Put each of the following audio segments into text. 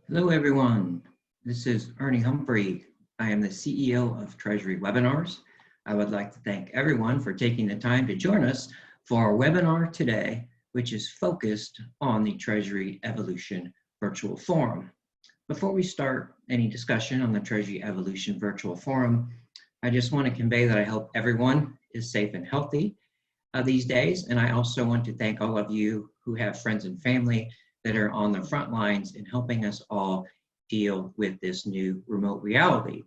Hello, everyone. This is Ernie Humphrey. I am the CEO of Treasury Webinars. I would like to thank everyone for taking the time to join us for our webinar today, which is focused on the Treasury Evolution Virtual Forum. Before we start any discussion on the Treasury Evolution Virtual Forum, I just want to convey that I hope everyone is safe and healthy these days. And I also want to thank all of you who have friends and family that are on the front lines in helping us all deal with this new remote reality.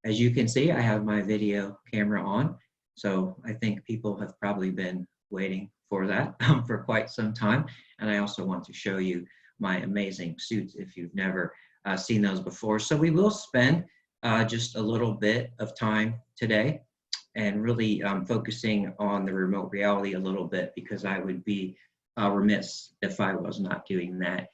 As you can see, I have my video camera on, so I think people have probably been waiting for that for quite some time. And I also want to show you my amazing suits if you've never seen those before. So we will spend just a little bit of time today and really focusing on the remote reality a little bit, because I would be remiss if I was not doing that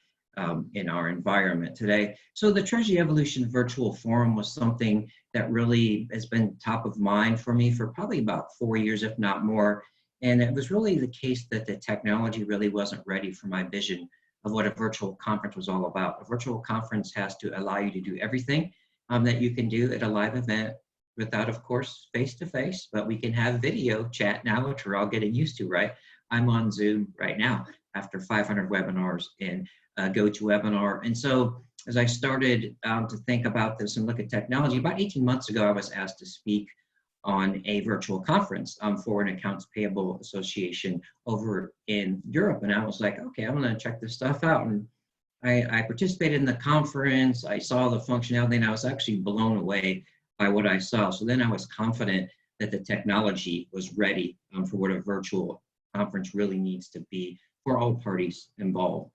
in our environment today. So the Treasury Evolution Virtual Forum was something that really has been top of mind for me for probably about 4 years, if not more. And it was really the case that the technology really wasn't ready for my vision of what a virtual conference was all about. A virtual conference has to allow you to do everything that you can do at a live event without, of course, face-to-face, but we can have video chat now, which we're all getting used to, right? I'm on Zoom right now after 500 webinars in GoToWebinar. And so as I started to think about this and look at technology, about 18 months ago, I was asked to speak on a virtual conference for an accounts payable association over in Europe. And I was like, okay, I'm gonna check this stuff out. And I participated in the conference, I saw the functionality, and I was actually blown away by what I saw. So then I was confident that the technology was ready for what a virtual conference really needs to be for all parties involved.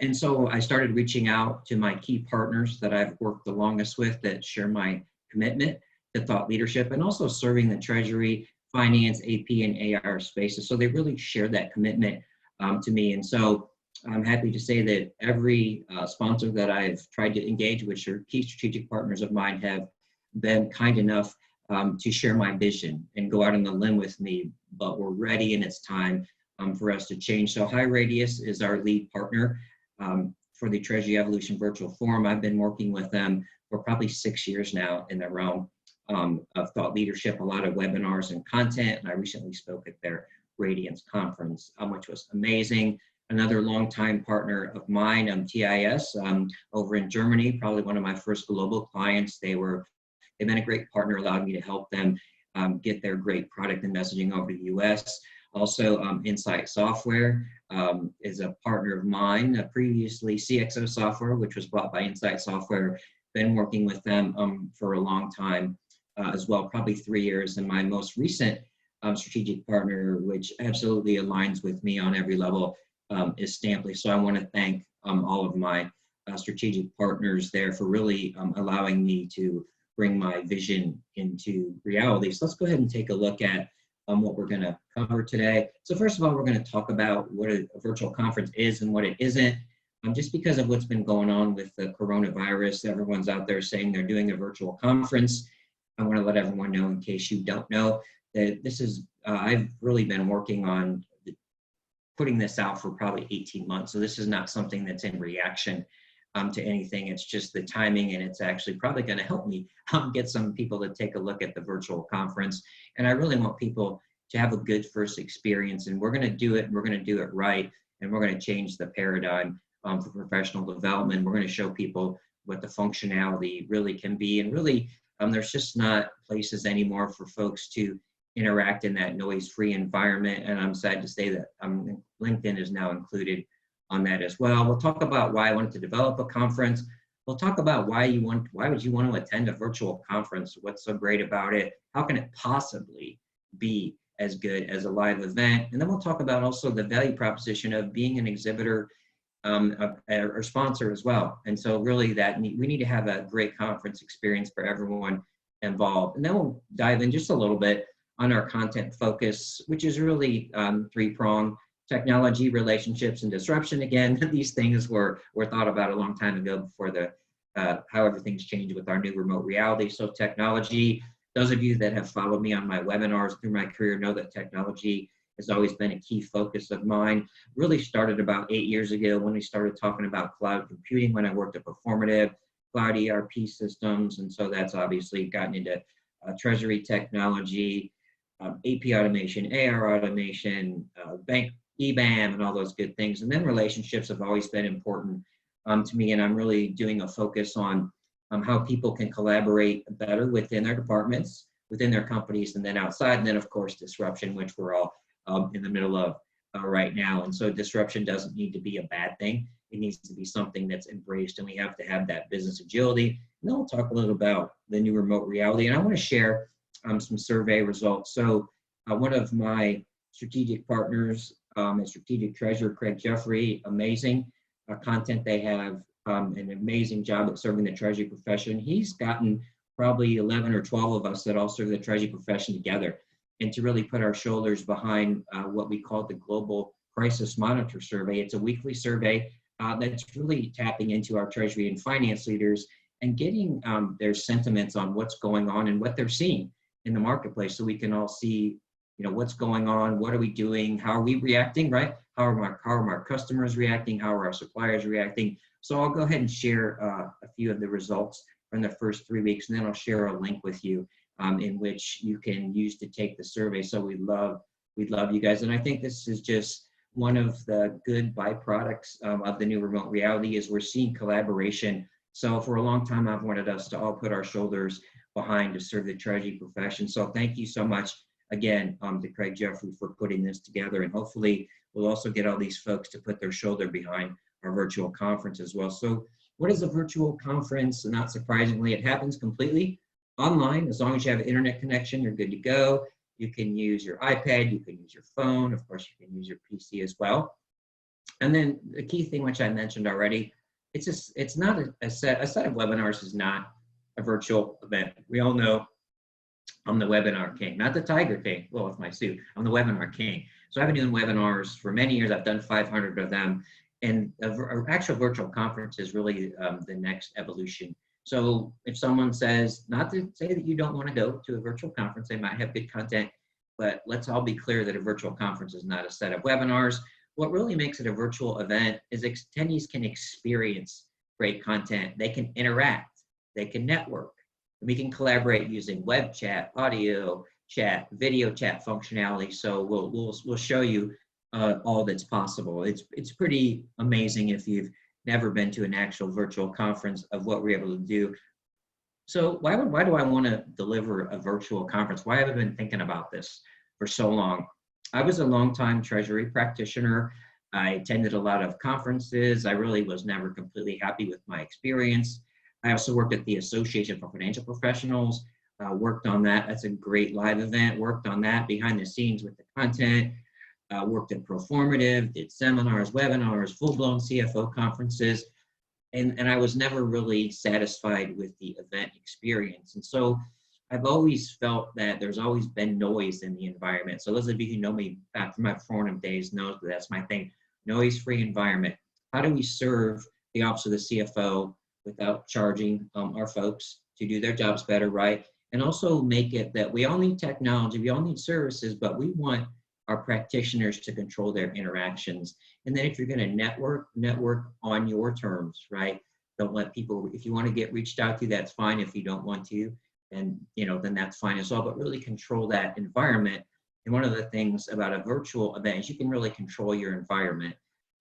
And so I started reaching out to my key partners that I've worked the longest with that share my commitment to thought leadership and also serving the Treasury, Finance, AP, and AR spaces. So they really shared that commitment to me. And so I'm happy to say that every sponsor that I've tried to engage, which are key strategic partners of mine, have been kind enough to share my vision and go out on the limb with me, but we're ready and it's time for us to change. So High Radius is our lead partner for the Treasury Evolution Virtual Forum. I've been working with them for probably 6 years now in the realm of thought leadership, a lot of webinars and content, and I recently spoke at their Radiance conference, which was amazing. Another longtime partner of mine, TIS, over in Germany, probably one of my first global clients. They've been a great partner, allowed me to help them get their great product and messaging over to the US. Also, Insight Software is a partner of mine. Previously, CXO Software, which was bought by Insight Software, been working with them for a long time as well, probably 3 years. And my most recent strategic partner, which absolutely aligns with me on every level, is Stamply. So I want to thank all of my strategic partners there for really allowing me to bring my vision into reality. So let's go ahead and take a look at what we're going to cover today. So first of all, we're going to talk about what a virtual conference is and what it isn't. Just because of what's been going on with the coronavirus, everyone's out there saying they're doing a virtual conference. I want to let everyone know, in case you don't know, that this is, I've really been working on putting this out for probably 18 months. So this is not something that's in reaction to anything. It's just the timing, and it's actually probably going to help me get some people to take a look at the virtual conference. And I really want people to have a good first experience, and we're going to do it, and we're going to do it right, and we're going to change the paradigm for professional development. We're going to show people what the functionality really can be, and really there's just not places anymore for folks to interact in that noise-free environment. And I'm sad to say that LinkedIn is now included on that as well. We'll talk about why I wanted to develop a conference. We'll talk about why would you want to attend a virtual conference? What's so great about it? How can it possibly be as good as a live event? And then we'll talk about also the value proposition of being an exhibitor or sponsor as well. And so really we need to have a great conference experience for everyone involved. And then we'll dive in just a little bit on our content focus, which is really three-pronged: technology, relationships, and disruption. Again, these things were thought about a long time ago before how everything's changed with our new remote reality. So technology, those of you that have followed me on my webinars through my career know that technology has always been a key focus of mine. Really started about 8 years ago when we started talking about cloud computing when I worked at Performative, cloud ERP systems. And so that's obviously gotten into treasury technology, AP automation, AR automation, bank EBAM, and all those good things. And then relationships have always been important to me. And I'm really doing a focus on how people can collaborate better within their departments, within their companies, and then outside. And then, of course, disruption, which we're all in the middle of right now. And so disruption doesn't need to be a bad thing. It needs to be something that's embraced, and we have to have that business agility. And then we'll talk a little about the new remote reality. And I want to share some survey results. So one of my strategic partners, and strategic treasurer, Craig Jeffrey, amazing content they have, an amazing job at serving the treasury profession. He's gotten probably 11 or 12 of us that all serve the treasury profession together, and to really put our shoulders behind what we call the Global Crisis Monitor Survey. It's a weekly survey that's really tapping into our treasury and finance leaders and getting their sentiments on what's going on and what they're seeing in the marketplace, so we can all see, what's going on, what are we doing, how are we reacting, right? How are our customers reacting, how are our suppliers reacting? So I'll go ahead and share a few of the results from the first 3 weeks, and then I'll share a link with you in which you can use to take the survey. So we'd love you guys. And I think this is just one of the good byproducts of the new remote reality is we're seeing collaboration. So for a long time, I've wanted us to all put our shoulders behind to serve the treasury profession. So thank you so much again to Craig Jeffrey for putting this together. And hopefully we'll also get all these folks to put their shoulder behind our virtual conference as well. So what is a virtual conference? Not surprisingly, it happens completely online. As long as you have an internet connection, you're good to go. You can use your iPad, you can use your phone, of course you can use your PC as well. And then the key thing, which I mentioned already, it's not a set of webinars is not a virtual event. We all know I'm the webinar king, not the Tiger King. Well, with my suit, I'm the webinar king. So I've been doing webinars for many years. I've done 500 of them. And an actual virtual conference is really the next evolution. So if someone says, not to say that you don't want to go to a virtual conference, they might have good content, but let's all be clear that a virtual conference is not a set of webinars. What really makes it a virtual event is attendees can experience great content. They can interact, they can network. We can collaborate using web chat, audio chat, video chat functionality. So we'll show you all that's possible. It's pretty amazing if you've never been to an actual virtual conference of what we're able to do. So why do I want to deliver a virtual conference? Why have I been thinking about this for so long? I was a longtime treasury practitioner. I attended a lot of conferences. I really was never completely happy with my experience. I also worked at the Association for Financial Professionals, worked on that. That's a great live event, worked on that behind the scenes with the content. Worked at Performative, did seminars, webinars, full-blown CFO conferences, and I was never really satisfied with the event experience. And so I've always felt that there's always been noise in the environment. So those of you who know me back from my Performative days know that that's my thing, noise-free environment. How do we serve the office of the CFO without charging our folks to do their jobs better, right? And also make it that we all need technology, we all need services, but we want our practitioners to control their interactions. And then if you're going to network on your terms, right? Don't let people, if you want to get reached out to, that's fine. If you don't want to, then that's fine as well, but really control that environment. And one of the things about a virtual event is you can really control your environment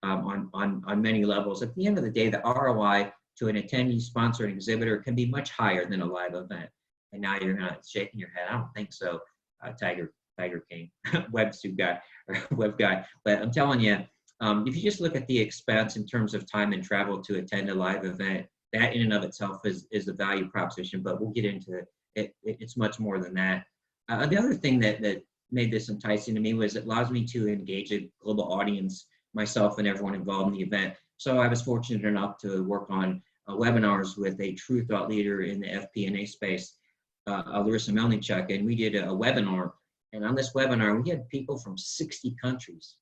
on many levels. At the end of the day, the ROI to an attendee, sponsor, and exhibitor can be much higher than a live event. And now you're not shaking your head. I don't think so, Tiger King, web guy. But I'm telling you, if you just look at the expense in terms of time and travel to attend a live event, that in and of itself is a value proposition, but we'll get into it. It's much more than that. The other thing that made this enticing to me was it allows me to engage a global audience, myself and everyone involved in the event. So I was fortunate enough to work on webinars with a true thought leader in the FP&A space, Larissa Melnichuk, and we did a webinar. And on this webinar, we had people from 60 countries.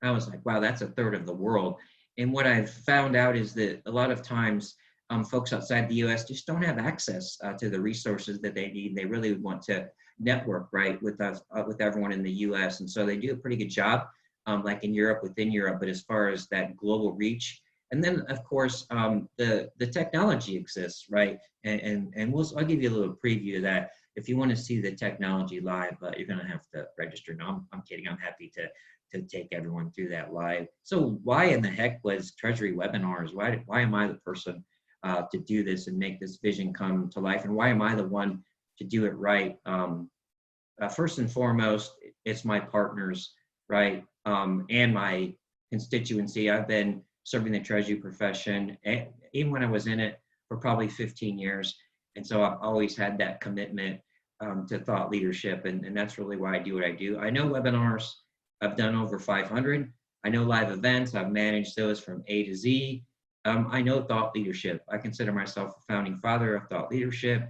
I was like, wow, that's a third of the world. And what I've found out is that a lot of times folks outside the US just don't have access to the resources that they need. They really want to network, right, with us, with everyone in the US. And so they do a pretty good job, like in Europe, within Europe, but as far as that global reach. And then, of course, the technology exists, right? And I'll give you a little preview of that. If you want to see the technology live, you're going to have to register. No, I'm kidding. I'm happy to take everyone through that live. So why in the heck was Treasury Webinars? Why am I the person to do this and make this vision come to life? And why am I the one to do it right? First and foremost, it's my partners, right? And my constituency. I've been serving the Treasury profession, even when I was in it, for probably 15 years. And so I've always had that commitment to thought leadership. And that's really why I do what I do. I know webinars. I've done over 500. I know live events. I've managed those from A to Z. I know thought leadership. I consider myself a founding father of thought leadership.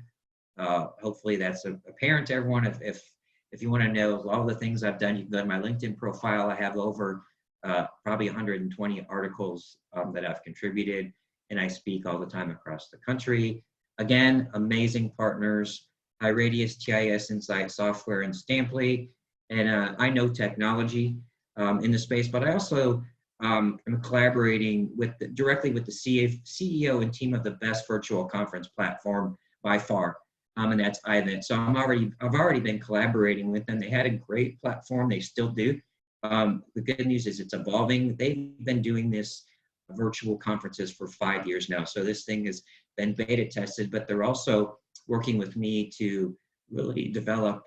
Hopefully that's apparent to everyone. If you want to know all the things I've done, you can go to my LinkedIn profile. I have over probably 120 articles that I've contributed, and I speak all the time across the country. Again, amazing partners, iRadius, TIS Insight Software, and Stamply. And I know technology in the space, but I also am collaborating directly with the CEO and team of the best virtual conference platform by far, and that's iEvent. So I've already been collaborating with them. They had a great platform. They still do. The good news is it's evolving. They've been doing this virtual conferences for 5 years now. So this thing has been beta tested, but they're also working with me to really develop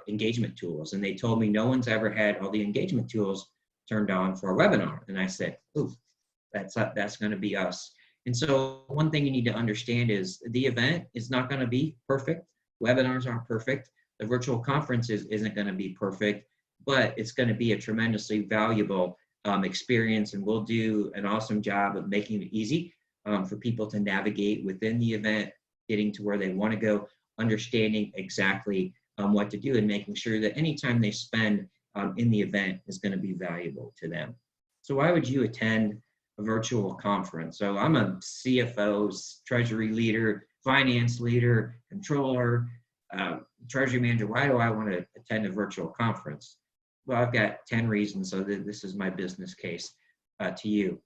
engagement tools. And they told me no one's ever had all the engagement tools turned on for a webinar. And I said, ooh, that's going to be us. And so one thing you need to understand is the event is not going to be perfect. Webinars aren't perfect. The virtual conference isn't going to be perfect, but it's going to be a tremendously valuable experience. And we'll do an awesome job of making it easy for people to navigate within the event, getting to where they want to go, understanding exactly what to do, and making sure that any time they spend in the event is going to be valuable to them. So why would you attend a virtual conference? So I'm a CFO, treasury leader, finance leader, controller, treasury manager. Why do I want to attend a virtual conference? Well, I've got 10 reasons, so this is my business case to you.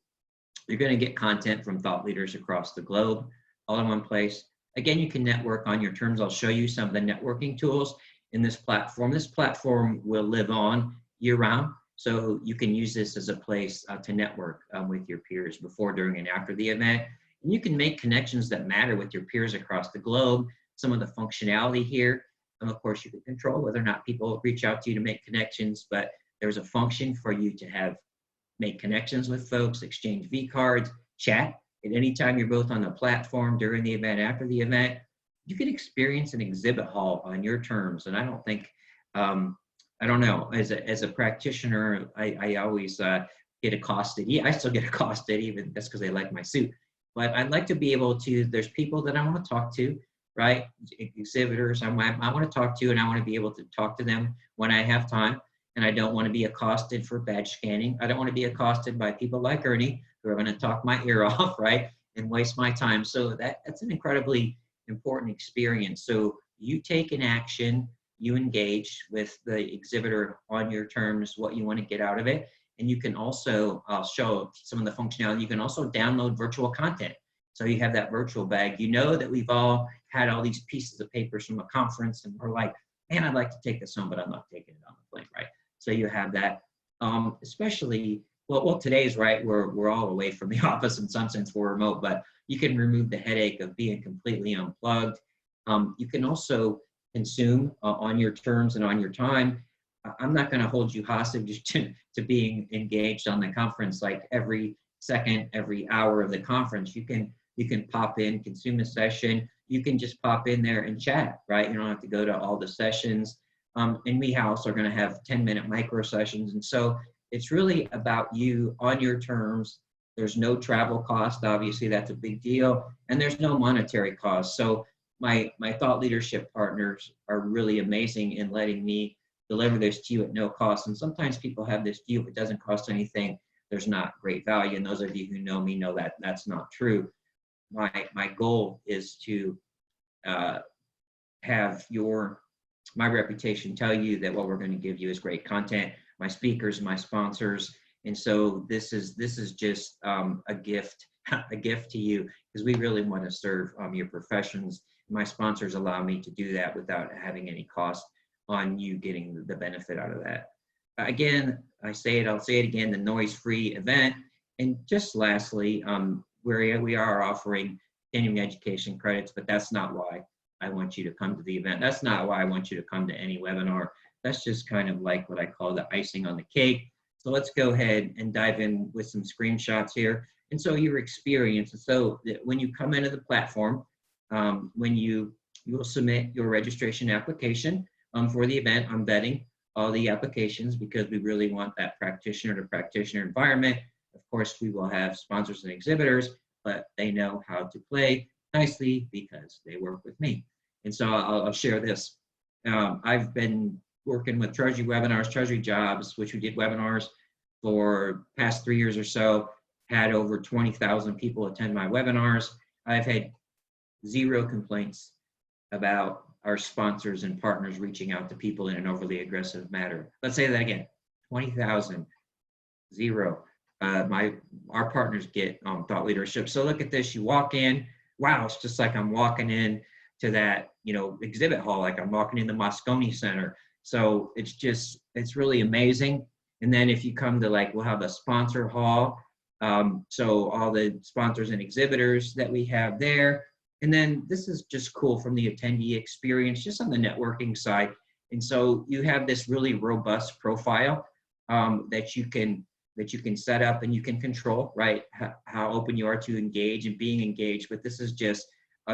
You're going to get content from thought leaders across the globe, all in one place. Again, you can network on your terms. I'll show you some of the networking tools in this platform. This platform will live on year-round, so you can use this as a place to network with your peers before, during, and after the event. And you can make connections that matter with your peers across the globe. Some of the functionality here, and of course, you can control whether or not people reach out to you to make connections, but there's a function for you to make connections with folks, exchange V-cards, chat. At any time you're both on the platform, during the event, after the event, you can experience an exhibit hall on your terms. And I don't think, I don't know, as a practitioner, I always get accosted. Yeah, I still get accosted, even that's because they like my suit. But I'd like to be able to, there's people that I want to talk to, right? Exhibitors I want to talk to, and I want to be able to talk to them when I have time. And I don't want to be accosted for badge scanning. I don't want to be accosted by people like Ernie, who are going to talk my ear off, right, and waste my time. So that's an incredibly important experience. So you take an action, you engage with the exhibitor on your terms, what you want to get out of it. And you can also, I'll show some of the functionality, you can also download virtual content. So you have that virtual bag. You know that we've all had all these pieces of papers from a conference, and we're like, man, I'd like to take this home, but I'm not taking it on the plane, right? So you have that, especially, well, today's right, we're all away from the office in some sense, we're remote, but you can remove the headache of being completely unplugged. You can also consume on your terms and on your time. I'm not going to hold you hostage to being engaged on the conference like every second, every hour of the conference. You can pop in, consume a session. You can just pop in there and chat, right? You don't have to go to all the sessions. And we also are going to have 10-minute micro sessions. And so it's really about you on your terms. There's no travel cost. Obviously, that's a big deal. And there's no monetary cost. So my thought leadership partners are really amazing in letting me deliver this to you at no cost. And sometimes people have this view, if it doesn't cost anything, there's not great value. And those of you who know me know that that's not true. my goal is to have my reputation tell you that what we're going to give you is great content, my speakers, my sponsors. And so this is just a gift to you, because we really want to serve your professions. My sponsors allow me to do that without having any cost on you getting the benefit out of that. Again, I'll say it again, the noise-free event. And just lastly, we are offering continuing education credits, but that's not why I want you to come to the event. That's not why I want you to come to any webinar. That's just kind of like what I call the icing on the cake. So let's go ahead and dive in with some screenshots here. And so your experience, so when you come into the platform, when you will submit your registration application for the event, I'm vetting all the applications because we really want that practitioner to practitioner environment. Of course, we will have sponsors and exhibitors, but they know how to play nicely because they work with me. And so I'll share this. I've been working with Treasury Webinars, Treasury Jobs, which we did webinars for past 3 years or so, had over 20,000 people attend my webinars. I've had 0 complaints about our sponsors and partners reaching out to people in an overly aggressive manner. Let's say that again, 20,000, 0. Our partners get thought leadership. So look at this, you walk in, wow, it's just like I'm walking in to that, exhibit hall, like I'm walking in the Moscone Center. So it's really amazing. And then if you come to we'll have a sponsor hall. So all the sponsors and exhibitors that we have there. And then this is just cool from the attendee experience, just on the networking side. And so you have this really robust profile that you can set up and you can control, right? How open you are to engage and being engaged. But this is just,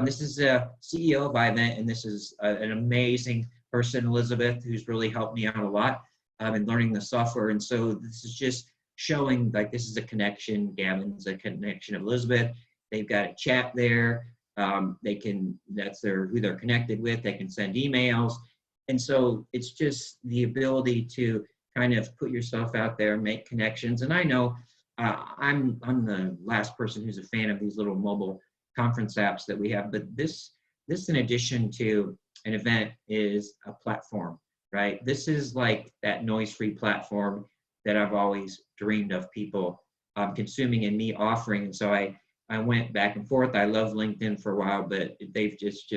this is a CEO of Ivent, and this is an amazing person, Elizabeth, who's really helped me out a lot in learning the software. And so this is just showing this is a connection. Gavin's a connection of Elizabeth. They've got a chat there. That's who they're connected with. They can send emails. And so it's just the ability to kind of put yourself out there, make connections. And I know I'm the last person who's a fan of these little mobile conference apps that we have, but this in addition to an event is a platform, right? This is like that noise-free platform that I've always dreamed of people consuming and me offering. And so I went back and forth. I loved LinkedIn for a while, but they've just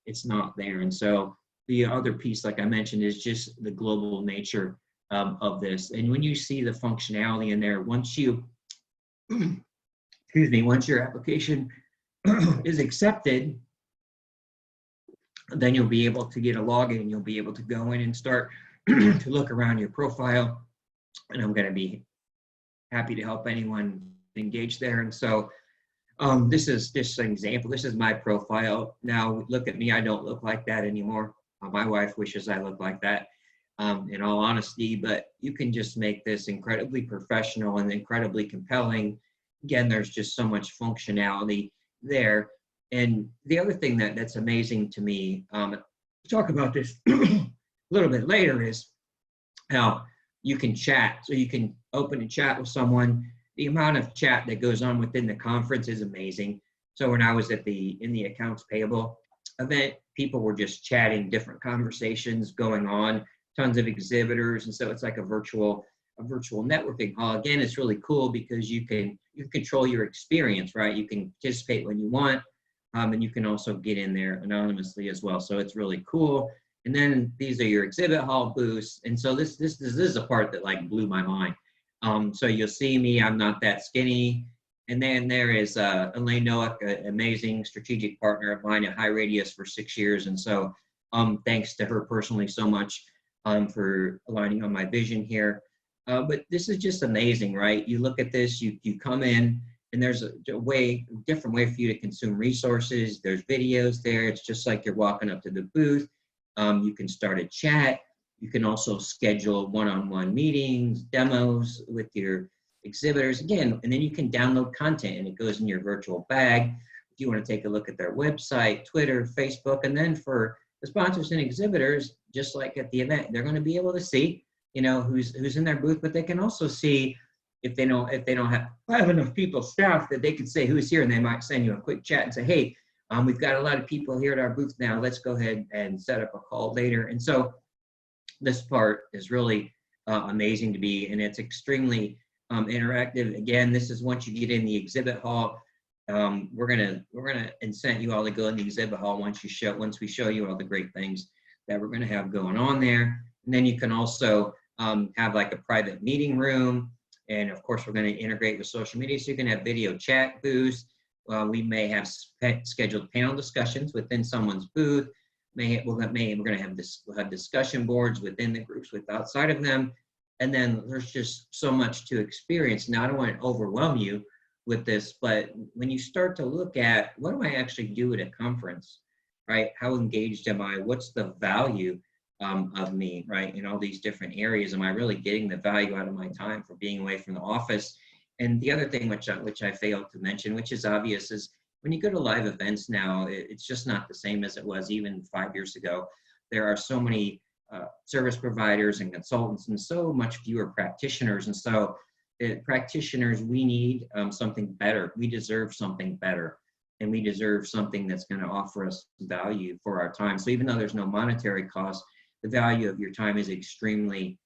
it's not there. And so the other piece, like I mentioned, is just the global nature of this. And when you see the functionality in there, once your application is accepted, then you'll be able to get a login and you'll be able to go in and start to look around your profile. And I'm going to be happy to help anyone engage there. And so this is just an example. This is my profile. Now look at me. I don't look like that anymore. My wife wishes I looked like that, in all honesty, but you can just make this incredibly professional and incredibly compelling. Again, there's just so much functionality there. And the other thing that's amazing to me, we'll talk about this a little bit later, is how you can chat. So you can open a chat with someone. The amount of chat that goes on within the conference is amazing. So when I was in the accounts payable event, people were just chatting, different conversations going on, tons of exhibitors. And so it's like a virtual networking hall. Again, it's really cool because you can control your experience, right? You can participate when you want, and you can also get in there anonymously as well. So it's really cool. And then these are your exhibit hall booths. And so this is a part that blew my mind. So you'll see me, I'm not that skinny. And then there is Elaine Noack, an amazing strategic partner of mine at High Radius for 6 years. And so thanks to her personally so much for aligning on my vision here. But this is just amazing, right? You look at this, you come in, and there's a different way for you to consume resources. There's videos there. It's just like you're walking up to the booth. You can start a chat. You can also schedule one-on-one meetings, demos with your exhibitors, again, and then you can download content and it goes in your virtual bag. If you want to take a look at their website, Twitter, Facebook, and then for the sponsors and exhibitors, just like at the event, they're going to be able to see, who's in their booth, but they can also see if they don't have enough people staff that they could say who's here, and they might send you a quick chat and say, hey, we've got a lot of people here at our booth now. Let's go ahead and set up a call later. And so this part is really amazing to be, and it's extremely interactive. Again, this is once you get in the exhibit hall. We're gonna incent you all to go in the exhibit hall once we show you all the great things that we're gonna have going on there. And then you can also have like a private meeting room. And of course, we're going to integrate with social media, so you can have video chat booths. We may have scheduled panel discussions within someone's booth. We're going to have we'll have discussion boards within the groups with outside of them. And then there's just so much to experience. Now, I don't want to overwhelm you with this, but when you start to look at what do I actually do at a conference, right? How engaged am I? What's the value of me, right? In all these different areas, am I really getting the value out of my time for being away from the office? And the other thing which I failed to mention, which is obvious, is when you go to live events now, it's just not the same as it was even 5 years ago. There are so many service providers and consultants, and so much fewer practitioners. And so practitioners, we need something better. We deserve something better, and we deserve something that's going to offer us value for our time. So even though there's no monetary cost, the value of your time is extremely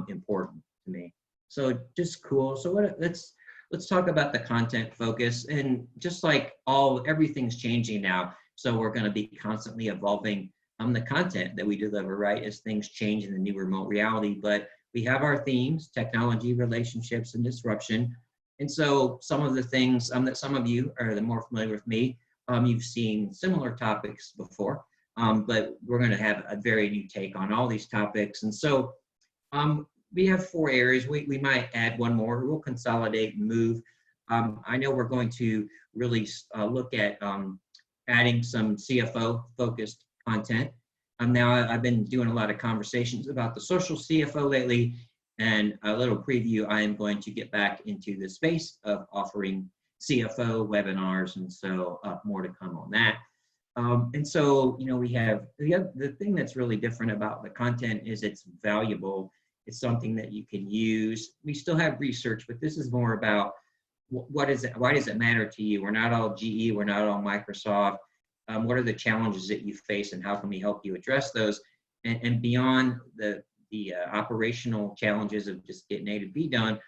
important to me. So just cool. So let's talk about the content focus. And just like everything's changing now, so we're going to be constantly evolving the content that we deliver, right, as things change in the new remote reality. But we have our themes: technology, relationships, and disruption. And so some of the things that some of you are more familiar with me, you've seen similar topics before. But we're going to have a very new take on all these topics. And so we have 4 areas. We might add one more. We'll consolidate and move. I know we're going to really look at adding some CFO-focused content. Now, I've been doing a lot of conversations about the social CFO lately, and a little preview, I am going to get back into the space of offering CFO webinars, and so more to come on that. And so, we have the thing that's really different about the content is it's valuable. It's something that you can use. We still have research, but this is more about what is it? Why does it matter to you? We're not all GE. We're not all Microsoft. What are the challenges that you face, and how can we help you address those? And beyond the operational challenges of just getting A to B done,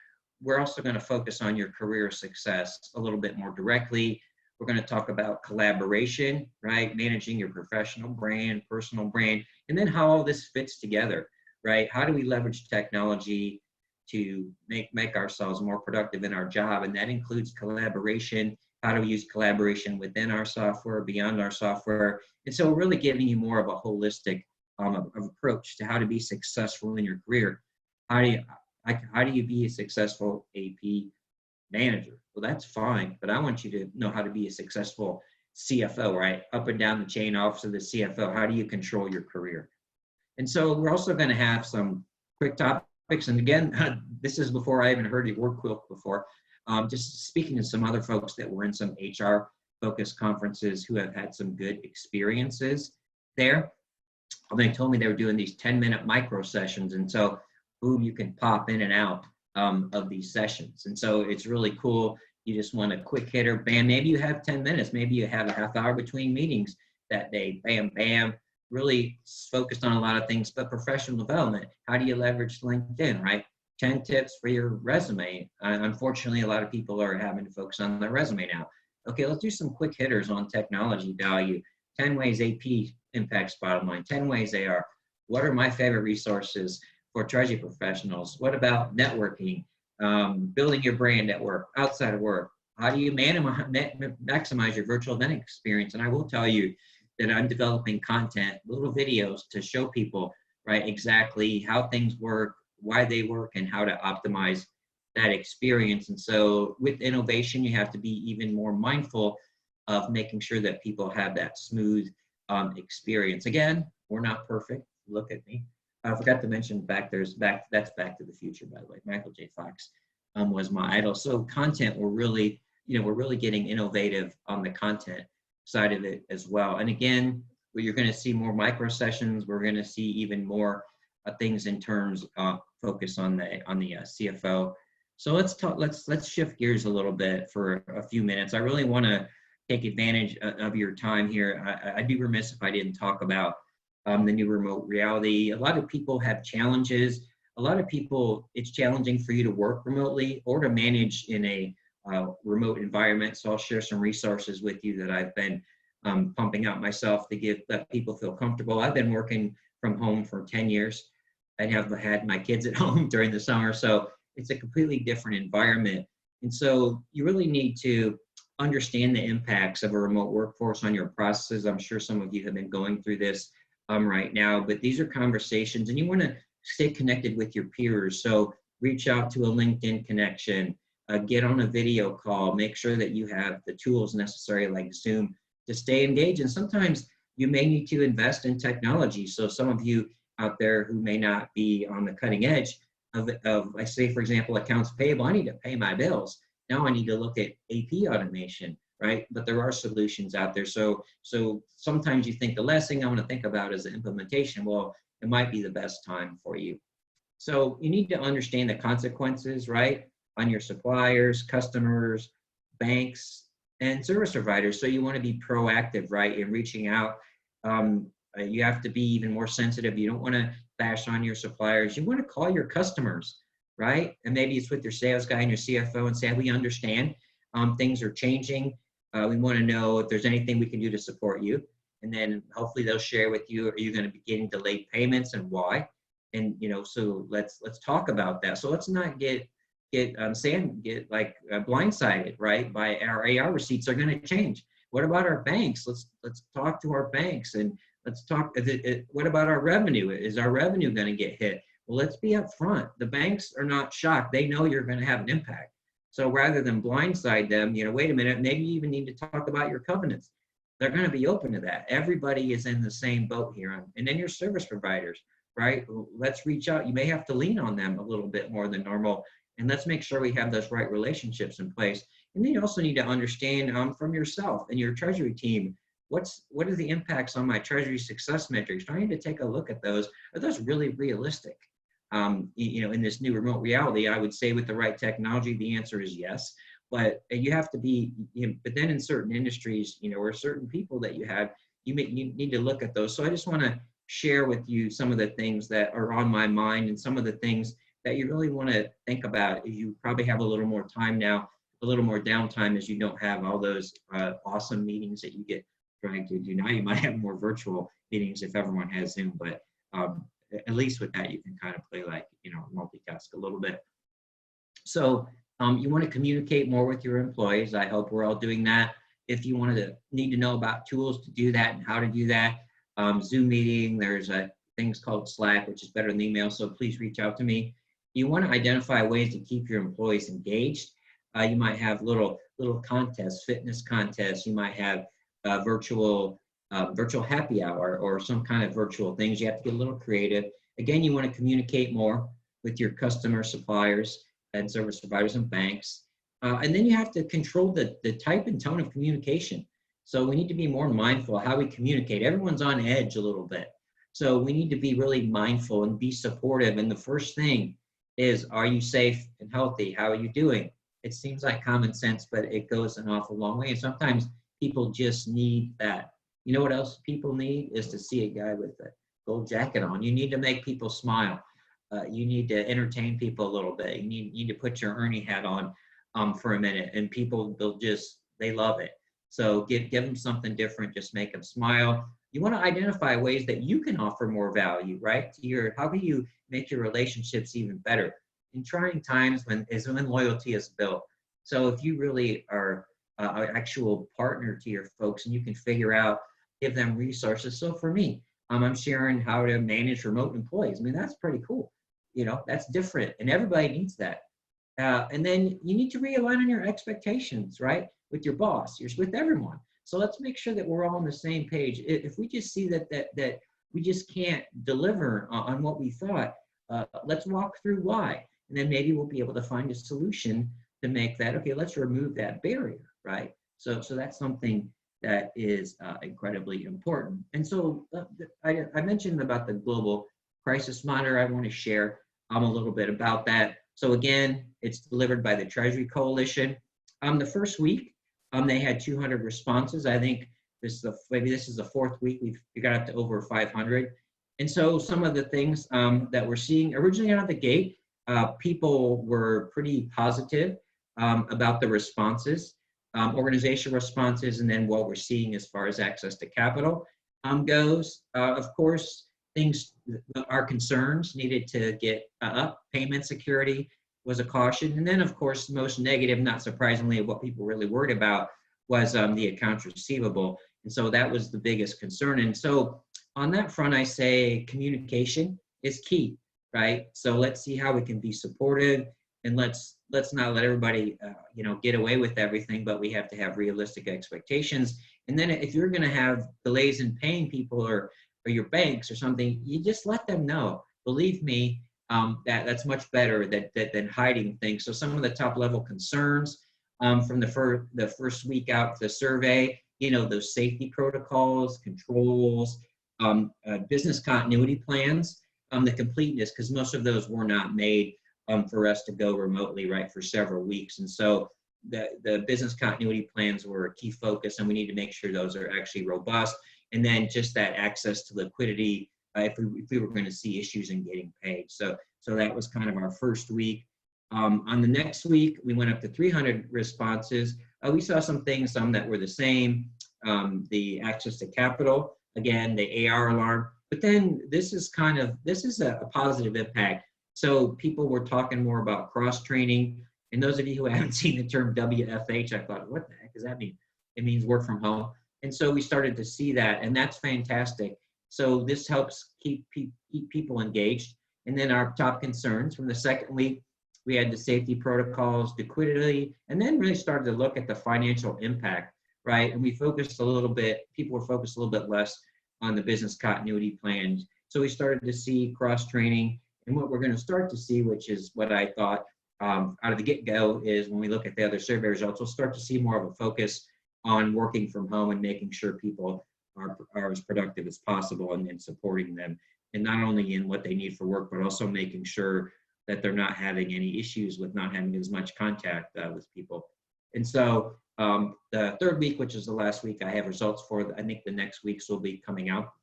we're also going to focus on your career success a little bit more directly. We're going to talk about collaboration, right? Managing your professional brand, personal brand, and then how all this fits together, right? How do we leverage technology to make ourselves more productive in our job? And that includes collaboration. How do we use collaboration within our software, beyond our software? And so we're really giving you more of a holistic approach to how to be successful in your career. How do you be a successful AP manager? Well, that's fine, but I want you to know how to be a successful CFO, right? Up and down the chain, office of the CFO. How do you control your career? And so we're also going to have some quick topics. And again, this is before I even heard the word quilt before. Just speaking to some other folks that were in some HR focused conferences who have had some good experiences there. They told me they were doing these 10-minute micro sessions. And so, boom, you can pop in and out of these sessions. And so it's really cool. You just want a quick hitter, bam, maybe you have 10 minutes, maybe you have a half hour between meetings that day, bam, bam, really focused on a lot of things, but professional development. How do you leverage LinkedIn, right? 10 tips for your resume. Unfortunately, a lot of people are having to focus on their resume now. Okay, let's do some quick hitters on technology value. 10 ways AP impacts bottom line, 10 ways they are. What are my favorite resources for Treasury professionals? What about networking, building your brand at work, outside of work? How do you maximize your virtual event experience? And I will tell you that I'm developing content, little videos to show people, right, exactly how things work, why they work, and how to optimize that experience. And so with innovation, you have to be even more mindful of making sure that people have that smooth experience. Again, we're not perfect. Look at me. I forgot to mention that's Back to the Future, by the way. Michael J. Fox was my idol. So content, we're really getting innovative on the content side of it as well. And again, you're going to see more micro sessions. We're going to see even more things in terms of focus on the CFO So let's talk. Let's shift gears a little bit for a few minutes. I really want to take advantage of your time here. I'd be remiss if I didn't talk about the new remote reality. A lot of people have challenges. A lot of people, it's challenging for you to work remotely or to manage in a remote environment. So I'll share some resources with you that I've been pumping out myself to let people feel comfortable. I've been working from home for 10 years. I have had my kids at home during the summer, so it's a completely different environment. And so you really need to understand the impacts of a remote workforce on your processes. I'm sure some of you have been going through this right now, but these are conversations, and you want to stay connected with your peers. So reach out to a LinkedIn connection, get on a video call, make sure that you have the tools necessary like Zoom to stay engaged. And sometimes you may need to invest in technology. So some of you out there who may not be on the cutting edge of I say, for example, accounts payable, I need to pay my bills. Now I need to look at AP automation, right? But there are solutions out there. So sometimes you think the last thing I want to think about is the implementation. Well, it might be the best time for you. So you need to understand the consequences, right, on your suppliers, customers, banks, and service providers. So you want to be proactive, right, in reaching out. You have to be even more sensitive. You don't want to bash on your suppliers. You want to call your customers, right? And maybe it's with your sales guy and your CFO and say, we understand things are changing. We want to know if there's anything we can do to support you. And then hopefully they'll share with you, are you going to be getting delayed payments and why? And, so let's talk about that. So let's not get blindsided, right? By our AR receipts are going to change. What about our banks? Let's talk to our banks, and let's talk. What about our revenue? Is our revenue going to get hit? Well, let's be upfront. The banks are not shocked. They know you're going to have an impact. So rather than blindside them, wait a minute, maybe you even need to talk about your covenants. They're going to be open to that. Everybody is in the same boat here. And then your service providers, right? Let's reach out. You may have to lean on them a little bit more than normal. And let's make sure we have those right relationships in place. And then you also need to understand from yourself and your treasury team, what are the impacts on my treasury success metrics? Trying to take a look at those. Are those really realistic? In this new remote reality, I would say with the right technology, the answer is yes. But you have to be, but then in certain industries, or certain people that you have, you need to look at those. So I just want to share with you some of the things that are on my mind and some of the things that you really want to think about. You probably have a little more time now, a little more downtime, as you don't have all those awesome meetings that you get trying to do now. You might have more virtual meetings if everyone has Zoom, but at least with that, you can kind of play multitask a little bit. So you want to communicate more with your employees. I hope we're all doing that. If you need to know about tools to do that and how to do that, Zoom meeting, there's things called Slack, which is better than email, so please reach out to me. You want to identify ways to keep your employees engaged. You might have little contests, fitness contests. You might have virtual happy hour or some kind of virtual things. You have to get a little creative. Again, you want to communicate more with your customer, suppliers, and service providers and banks. And then you have to control the type and tone of communication. So we need to be more mindful of how we communicate. Everyone's on edge a little bit. So we need to be really mindful and be supportive. And the first thing is, are you safe and healthy? How are you doing? It seems like common sense, but it goes an awful long way. And sometimes people just need that. You know what else people need is to see a guy with a gold jacket on. You need to make people smile. You need to entertain people a little bit. You need to put your Ernie hat on for a minute, and people, they love it. So give them something different. Just make them smile. You want to identify ways that you can offer more value, right? How can you make your relationships even better in trying times when loyalty is built? So if you really are an actual partner to your folks and you can figure out, give them resources. So for me, I'm sharing how to manage remote employees. I mean, that's pretty cool. That's different, and everybody needs that. And then you need to realign on your expectations, right? With your boss, with everyone. So let's make sure that we're all on the same page. If we just see that we just can't deliver on what we thought, let's walk through why. And then maybe we'll be able to find a solution to make that, okay, let's remove that barrier, right? So that's something that is incredibly important. And so I mentioned about the global crisis monitor. I want to share a little bit about that. So again, it's delivered by the Treasury Coalition. The first week, they had 200 responses. I think maybe this is the fourth week we got up to over 500. And so some of the things that we're seeing originally out of the gate, people were pretty positive about the responses, organizational responses, and then what we're seeing as far as access to capital goes. Of course, our concerns needed to get up. Payment security was a caution. And then, of course, most negative, not surprisingly, what people really worried about was the accounts receivable. And so that was the biggest concern. And so on that front, I say communication is key, right? So let's see how we can be supportive, and let's not let everybody, get away with everything, but we have to have realistic expectations. And then if you're going to have delays in paying people or your banks or something, you just let them know. Believe me, that's much better than hiding things. So some of the top level concerns from the first week out the survey, those safety protocols, controls, business continuity plans, the completeness, because most of those were not made for us to go remotely, right, for several weeks. And so the business continuity plans were a key focus, and we need to make sure those are actually robust. And then just that access to liquidity if we were going to see issues in getting paid. So that was kind of our first week. On the next week, we went up to 300 responses. We saw some things, some that were the same. The access to capital, again, the AR alarm. But then this is a positive impact. So people were talking more about cross-training. And those of you who haven't seen the term WFH, I thought, what the heck does that mean? It means work from home. And so we started to see that, and that's fantastic. So this helps keep people engaged. And then our top concerns from the second week, we had the safety protocols, liquidity, and then really started to look at the financial impact, right? And people were focused a little bit less on the business continuity plans. So we started to see cross-training. And what we're going to start to see, which is what I thought out of the get-go, is when we look at the other survey results, we'll start to see more of a focus on working from home and making sure people are as productive as possible and supporting them. And not only in what they need for work, but also making sure that they're not having any issues with not having as much contact with people. And so the third week, which is the last week, I have results for. I think the next weeks will be coming out.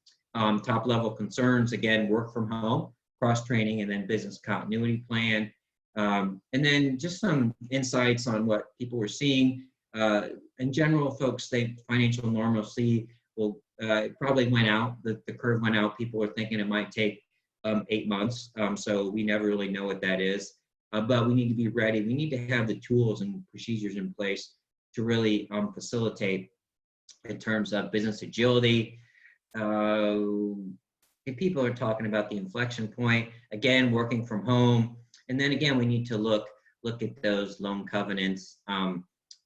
Top level concerns, again, work from home, cross-training, and then business continuity plan. And then just some insights on what people were seeing. In general, folks think financial normalcy will probably went out. The curve went out. People were thinking it might take 8 months. So we never really know what that is. But we need to be ready. We need to have the tools and procedures in place to really facilitate in terms of business agility. People are talking about the inflection point, again, working from home. And then again, we need to look at those loan covenants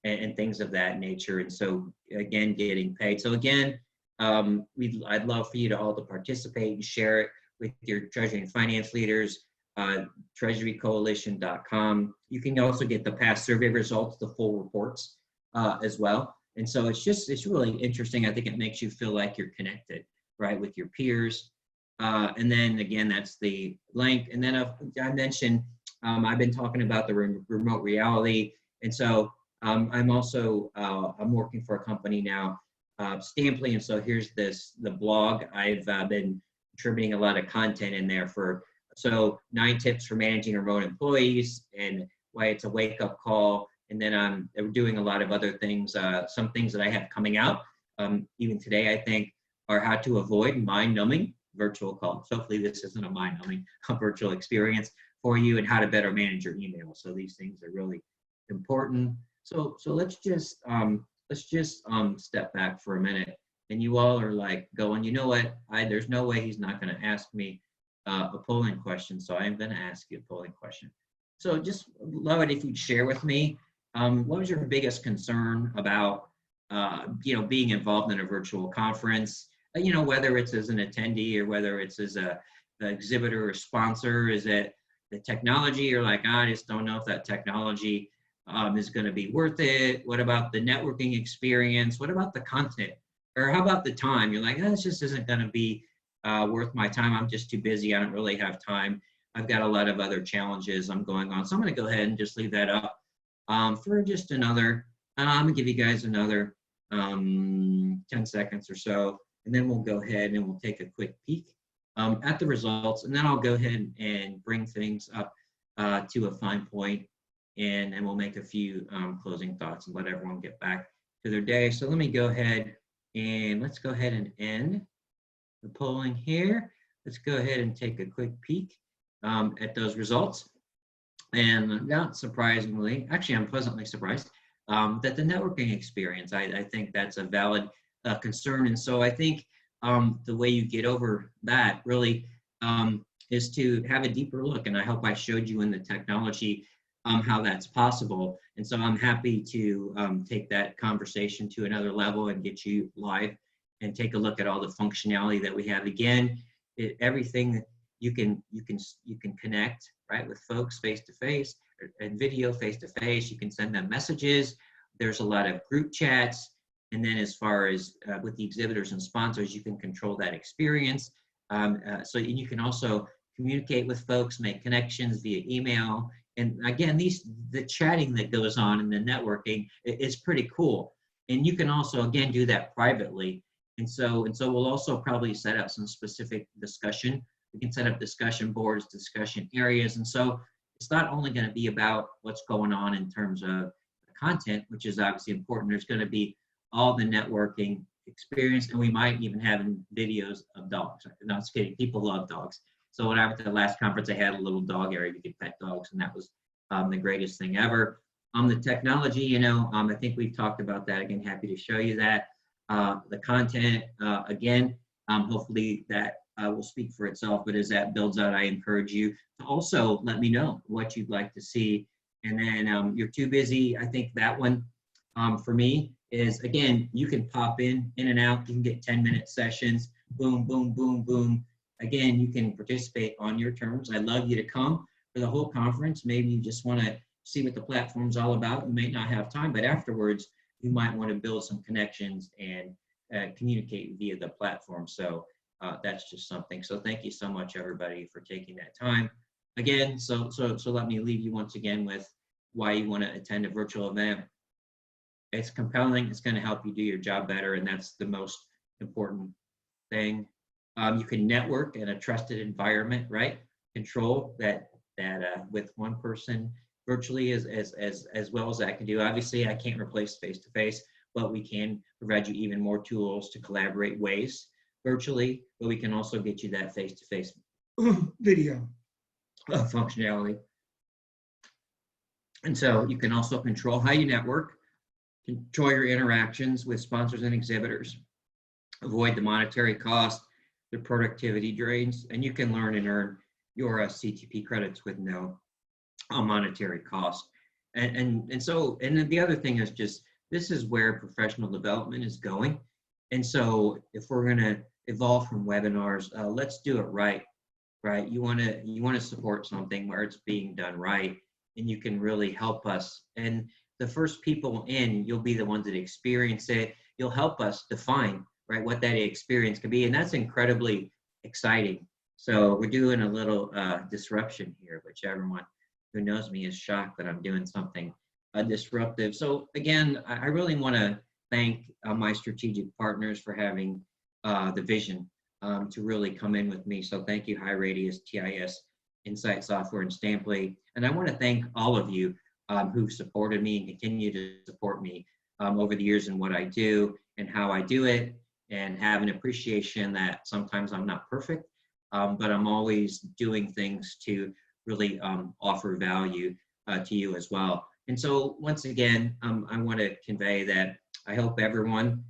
and things of that nature. And so again, getting paid. So again, I'd love for you to all to participate and share it with your treasury and finance leaders, treasurycoalition.com. You can also get the past survey results, the full reports as well. And so it's really interesting. I think it makes you feel like you're connected, right, with your peers. And then again, that's the link. And then I mentioned, I've been talking about the remote reality. And so I'm also, I'm working for a company now, Stamply. And so here's the blog. I've been contributing a lot of content in there 9 tips for managing remote employees and why it's a wake-up call. And then I'm doing a lot of other things. Some things that I have coming out, even today, I think, are how to avoid mind-numbing virtual calls. Hopefully this isn't a mind-numbing virtual experience for you, and how to better manage your email. So these things are really important. So let's just step back for a minute. And you all are like going, you know what? There's no way he's not going to ask me a polling question. So I'm going to ask you a polling question. So just love it if you'd share with me, what was your biggest concern about, being involved in a virtual conference? Whether it's as an attendee or whether it's as an exhibitor or sponsor. Is it the technology? You're like, I just don't know if that technology is going to be worth it. What about the networking experience? What about the content? Or how about the time? You're like, this just isn't going to be worth my time. I'm just too busy. I don't really have time. I've got a lot of other challenges I'm going on. So I'm going to go ahead and just leave that up for just another, I'm going to give you guys another 10 seconds or so, and then we'll go ahead and we'll take a quick peek at the results, and then I'll go ahead and bring things up to a fine point, and we'll make a few closing thoughts and let everyone get back to their day. So let me go ahead and let's go ahead and end the polling here. Let's go ahead and take a quick peek at those results. And not surprisingly, actually I'm pleasantly surprised that the networking experience, I think that's a valid concern. And so I think the way you get over that really is to have a deeper look. And I hope I showed you in the technology how that's possible. And so I'm happy to take that conversation to another level and get you live and take a look at all the functionality that we have. Again, everything that you can connect, right, with folks face to face and video face to face. You can send them messages. There's a lot of group chats. And then as far as with the exhibitors and sponsors, you can control that experience. So you can also communicate with folks, make connections via email. And again, the chatting that goes on and the networking is pretty cool. And you can also, again, do that privately. And so we'll also probably set up some specific discussion. We can set up discussion boards, discussion areas. And so it's not only going to be about what's going on in terms of the content, which is obviously important. There's going to be all the networking experience, and we might even have videos of dogs. No, I'm just kidding. People love dogs. So when I went to the last conference, I had a little dog area. You could pet dogs, and that was the greatest thing ever. The technology, I think we've talked about that. Again, happy to show you that. The content, again, hopefully that will speak for itself. But as that builds out, I encourage you to also let me know what you'd like to see. And then you're too busy. I think that one for me is, again, you can pop in and out. You can get 10-minute sessions. Boom, boom, boom, boom. Again, you can participate on your terms. I'd love you to come for the whole conference. Maybe you just want to see what the platform's all about. You may not have time, but afterwards, you might want to build some connections and communicate via the platform. So that's just something. So thank you so much, everybody, for taking that time. Again, so let me leave you once again with why you want to attend a virtual event. It's compelling. It's going to help you do your job better, and that's the most important thing. You can network in a trusted environment, right? Control that with one person virtually as well as I can do. Obviously, I can't replace face-to-face, but we can provide you even more tools to collaborate ways virtually, but we can also get you that face-to-face video functionality. And so you can also control how you network, control your interactions with sponsors and exhibitors, avoid the monetary cost, the productivity drains, and you can learn and earn your CTP credits with no monetary cost. And then the other thing is just, this is where professional development is going. And so if we're going to evolve from webinars, let's do it right. You want to support something where it's being done right, and you can really help us. And the first people in, you'll be the ones that experience it. You'll help us define, right, what that experience can be, and that's incredibly exciting. So we're doing a little disruption here, which everyone who knows me is shocked that I'm doing something disruptive. So again, I really want to thank my strategic partners for having the vision to really come in with me. So thank you, High Radius, TIS, Insight Software, and Stamply. And I want to thank all of you who've supported me and continue to support me over the years in what I do and how I do it, and have an appreciation that sometimes I'm not perfect, but I'm always doing things to really offer value to you as well. And so once again, I want to convey that I hope everyone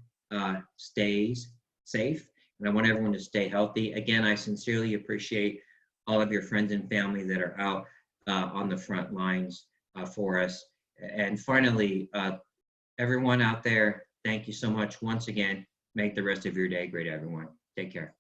stays safe, and I want everyone to stay healthy. Again, I sincerely appreciate all of your friends and family that are out on the front lines for us. And finally, everyone out there, thank you so much once again. Make the rest of your day great, everyone. Take care.